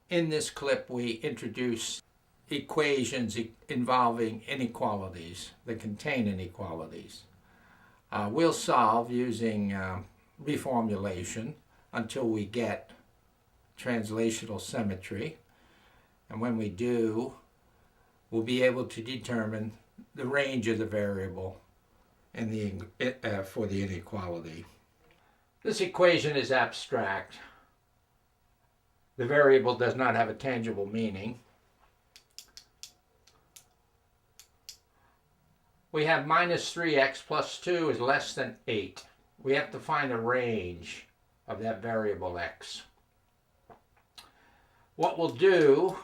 In this clip, we introduce equations involving inequalities that contain inequalities. We'll solve using reformulation until we get translational symmetry. And when we do, we'll be able to determine the range of the variable in for the inequality. This equation is abstract. The variable does not have a tangible meaning. We have minus 3x plus 2 is less than 8. We have to find the range of that variable x. What we'll do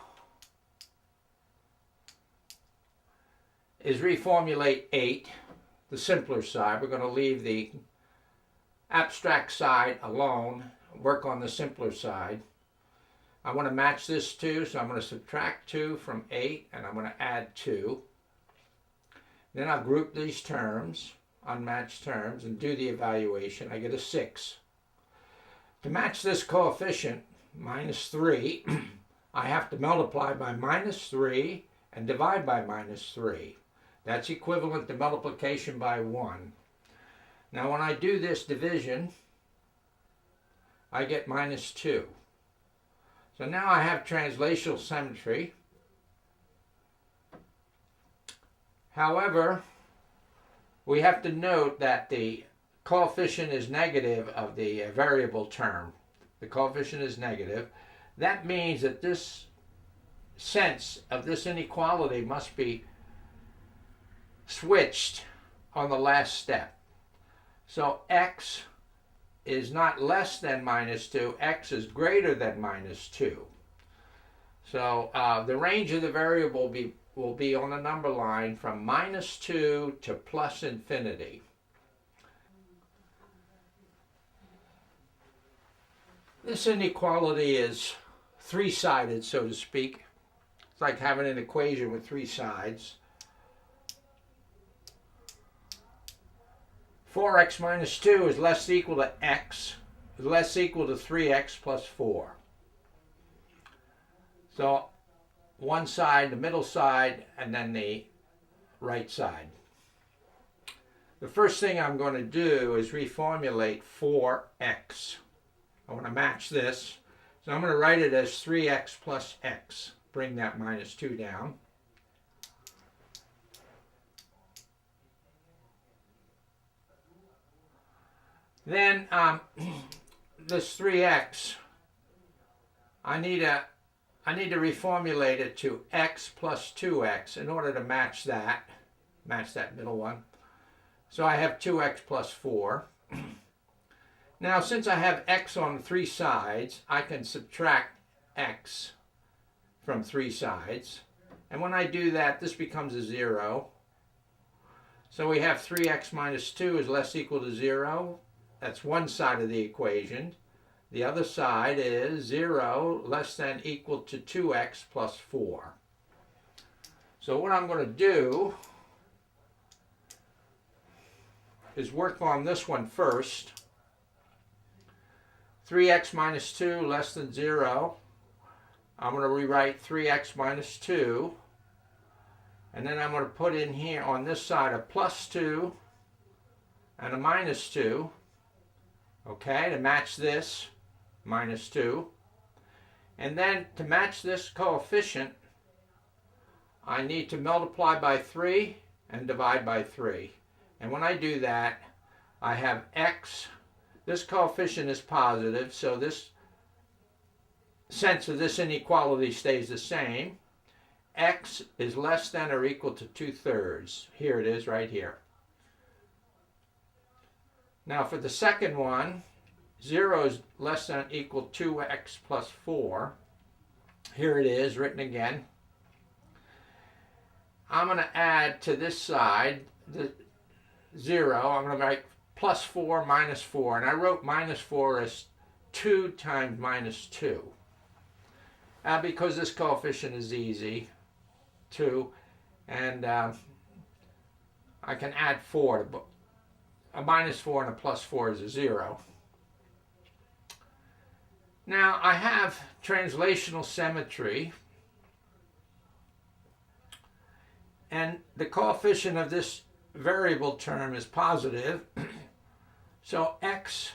is reformulate 8, the simpler side. We're going to leave the abstract side alone, work on the simpler side. I want to match this 2, so I'm going to subtract 2 from 8, and I'm going to add 2. Then I'll group these terms, unmatched terms, and do the evaluation. I get a 6. To match this coefficient, minus 3, I have to multiply by minus 3 and divide by minus 3. That's equivalent to multiplication by 1. Now when I do this division, I get minus 2. So now I have translational symmetry. However, we have to note that the coefficient is negative of the variable term. The coefficient is negative. That means that this sense of this inequality must be switched on the last step. So x is not less than minus 2, x is greater than minus 2. So the range of the variable will be on the number line from minus 2 to plus infinity. This inequality is three-sided, so to speak. It's like having an equation with 3 sides. 4x minus 2 is less equal to x, is less equal to 3x plus 4. So one side, the middle side, and then the right side. The first thing I'm going to do is reformulate 4x. I want to match this. So I'm going to write it as 3x plus x. Bring that minus 2 down. Then this 3x, I need to reformulate it to x plus 2x in order to match that middle one. So I have 2x plus 4. Now since I have x on 3 sides, I can subtract x from 3 sides. And when I do that, this becomes a 0. So we have 3x minus 2 is less equal to 0. That's one side of the equation. The other side is 0 less than equal to 2x plus 4. So what I'm going to do is work on this one first. 3x minus 2 less than 0. I'm going to rewrite 3x minus 2. And then I'm going to put in here on this side a plus 2 and a minus 2. Okay, to match this, minus 2. And then to match this coefficient, I need to multiply by 3 and divide by 3. And when I do that, I have x. This coefficient is positive, so this sense of this inequality stays the same. X is less than or equal to 2/3. Here it is right here. Now for the second one, 0 is less than or equal to 2x plus 4. Here it is, written again. I'm going to add to this side the 0. I'm going to write plus 4 minus 4. And I wrote minus 4 as 2 times minus 2. Because this coefficient is easy, 2. And I can add 4. A minus 4 and a plus 4 is a 0. Now I have translational symmetry, and the coefficient of this variable term is positive, so x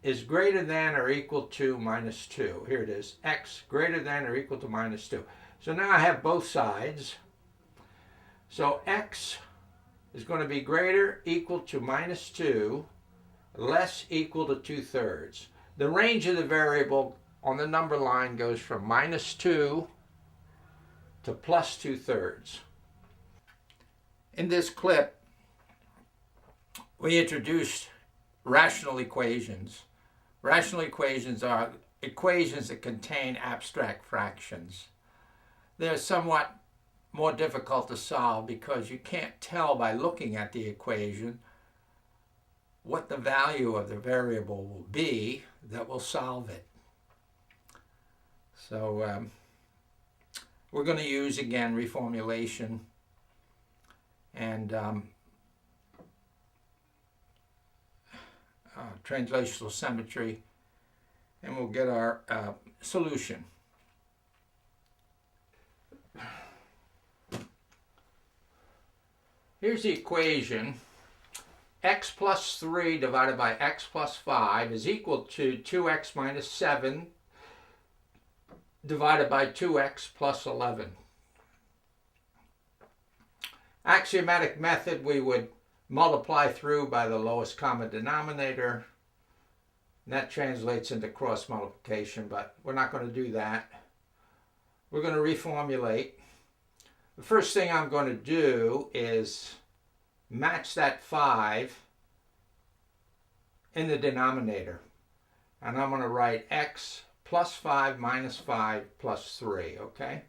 is greater than or equal to minus 2. Here it is, x greater than or equal to minus 2. So now I have both sides. So x is going to be greater, equal to minus 2, less equal to 2/3. The range of the variable on the number line goes from minus 2 to plus 2/3. In this clip, we introduced rational equations. Rational equations are equations that contain abstract fractions. They're somewhat more difficult to solve because you can't tell by looking at the equation what the value of the variable will be that will solve it. So we're going to use, again, reformulation and translational symmetry, and we'll get our solution. Here's the equation. X plus 3 divided by x plus 5 is equal to 2x minus 7 divided by 2x plus 11. Axiomatic method, we would multiply through by the lowest common denominator. And that translates into cross multiplication, but we're not going to do that. We're going to reformulate. The first thing I'm going to do is match that 5 in the denominator. And I'm going to write x plus 5 minus 5 plus 3, okay?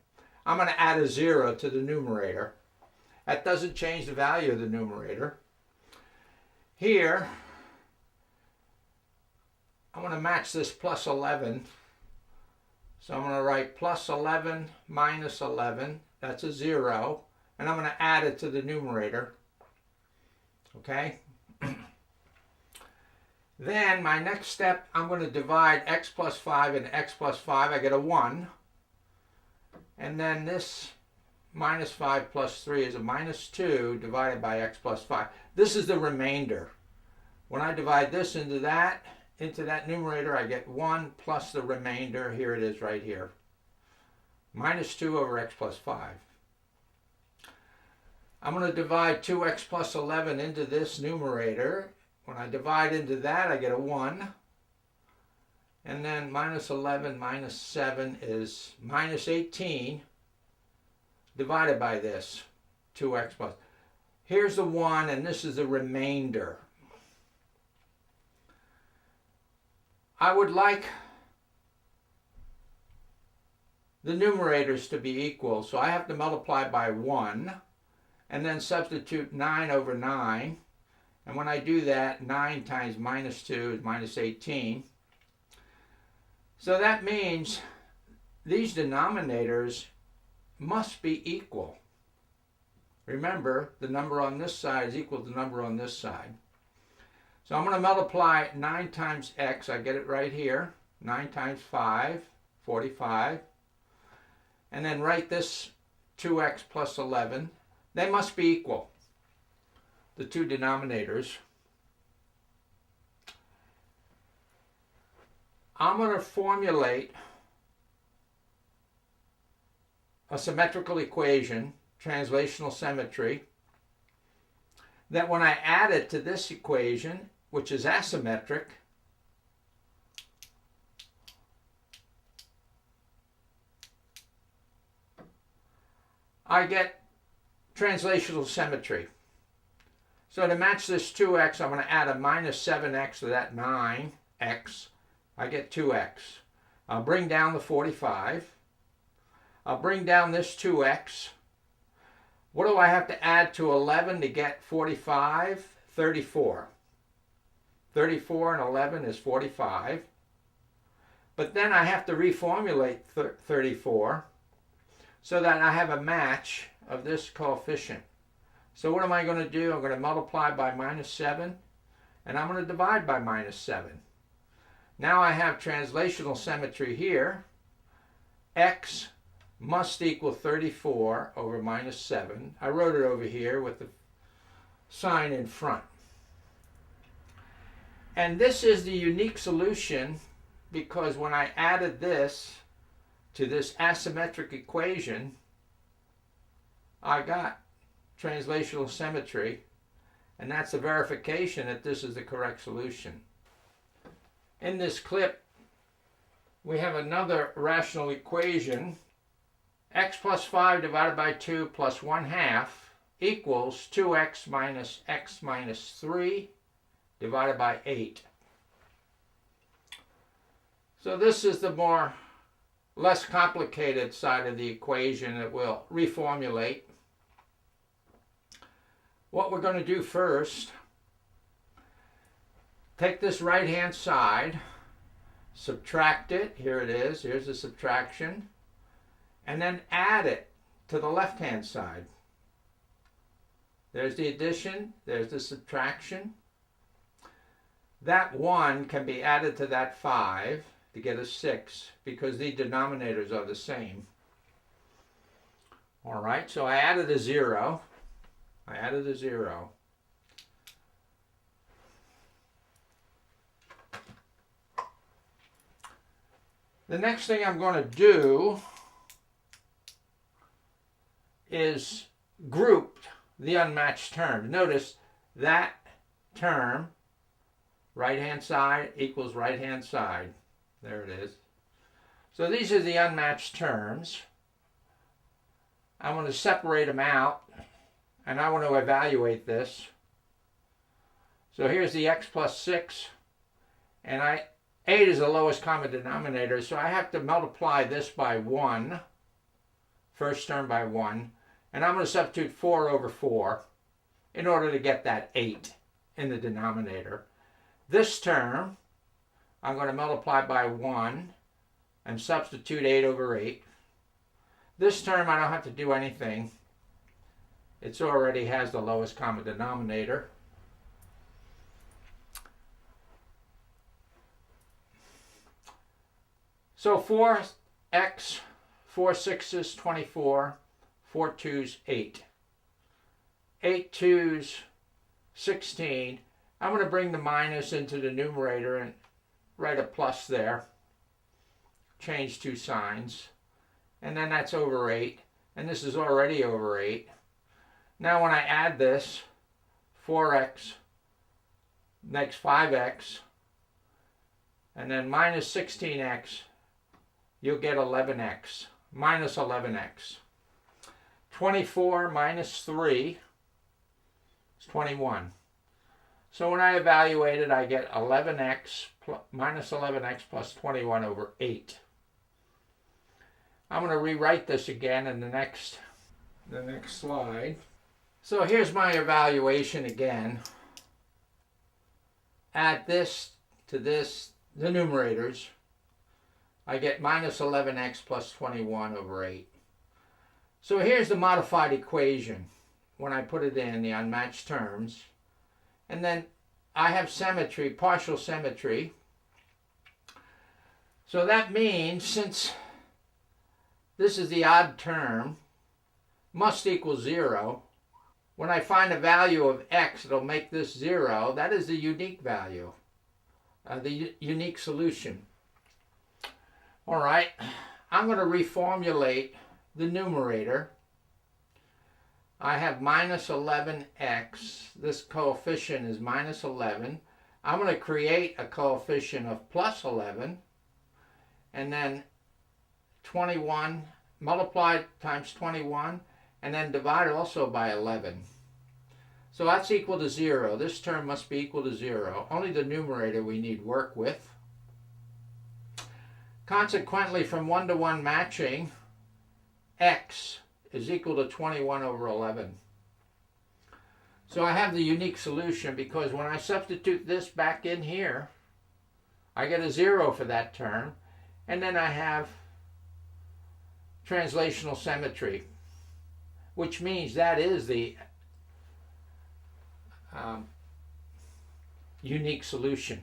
I'm going to add a 0 to the numerator. That doesn't change the value of the numerator. Here, I want to match this plus 11. So I'm going to write plus 11 minus 11. That's a 0. And I'm going to add it to the numerator. Okay? Then my next step, I'm going to divide x plus 5 into x plus 5. I get a 1. And then this minus 5 plus 3 is a minus 2 divided by x plus 5. This is the remainder. When I divide this into that numerator, I get 1 plus the remainder. Here it is right here. Minus 2 over x plus 5. I'm going to divide 2x plus 11 into this numerator. When I divide into that, I get a 1. And then minus 11 minus 7 is minus 18 divided by this, 2x plus. Here's the 1, and this is the remainder. I would like the numerators to be equal, so I have to multiply by 1 and then substitute 9 over 9. And when I do that, 9 times minus 2 is minus 18. So that means these denominators must be equal. Remember, the number on this side is equal to the number on this side. So I'm going to multiply 9 times x. I get it right here. 9 times 5, 45. And then write this 2x plus 11. They must be equal, the two denominators. I'm going to formulate a symmetrical equation, translational symmetry, that when I add it to this equation, which is asymmetric, I get translational symmetry. So to match this 2x, I'm going to add a minus 7x to that 9x. I get 2x. I'll bring down the 45. I'll bring down this 2x. What do I have to add to 11 to get 45? 34. 34 and 11 is 45. But then I have to reformulate 34 so that I have a match of this coefficient. So what am I going to do? I'm going to multiply by minus 7, and I'm going to divide by minus 7. Now I have translational symmetry here. X must equal 34 over minus 7. I wrote it over here with the sign in front. And this is the unique solution because when I added this to this asymmetric equation, I got translational symmetry, and that's a verification that this is the correct solution. In this clip, we have another rational equation. X plus 5 divided by 2 plus 1/2 equals 2x minus x minus 3 divided by 8. So this is the less complicated side of the equation that we'll reformulate. What we're going to do first, take this right-hand side, subtract it, here it is, here's the subtraction, and then add it to the left-hand side. There's the addition, there's the subtraction. That 1 can be added to that 5 to get a 6 because the denominators are the same. All right, so I added a 0. The next thing I'm going to do is group the unmatched terms. Notice that term, right-hand side equals right-hand side. There it is. So these are the unmatched terms. I want to separate them out, and I want to evaluate this. So here's the x plus 6, and 8 is the lowest common denominator, so I have to multiply this by 1, first term by 1, and I'm going to substitute 4 over 4 in order to get that 8 in the denominator. This term, I'm going to multiply by 1 and substitute 8 over 8. This term, I don't have to do anything. It already has the lowest common denominator. So 4x, 4 6s, 24, 4 2s, 8. 8 2s, 16. I'm going to bring the minus into the numerator and write a plus there. Change 2 signs. And then that's over 8. And this is already over 8. Now when I add this, 4x makes 5x. And then minus 16x, you'll get 11x. Minus 11x. 24 minus 3 is 21. So when I evaluate it, I get 11x minus 11x plus 21 over 8. I'm going to rewrite this again in the next slide. So here's my evaluation again. Add this to this, the numerators. I get minus 11x plus 21 over 8. So here's the modified equation when I put it in the unmatched terms. And then I have symmetry, partial symmetry. So that means since this is the odd term, must equal 0. When I find a value of x, it'll make this 0. That is the unique value, the unique solution. All right, I'm going to reformulate the numerator. I have minus 11x. This coefficient is minus 11. I'm going to create a coefficient of plus 11. And then 21 multiplied times 21. And then divide also by 11. So that's equal to 0. This term must be equal to 0. Only the numerator we need work with. Consequently, from 1-to-1 matching, x is equal to 21 over 11. So I have the unique solution because when I substitute this back in here, I get a 0 for that term. And then I have translational symmetry, which means that is the unique solution.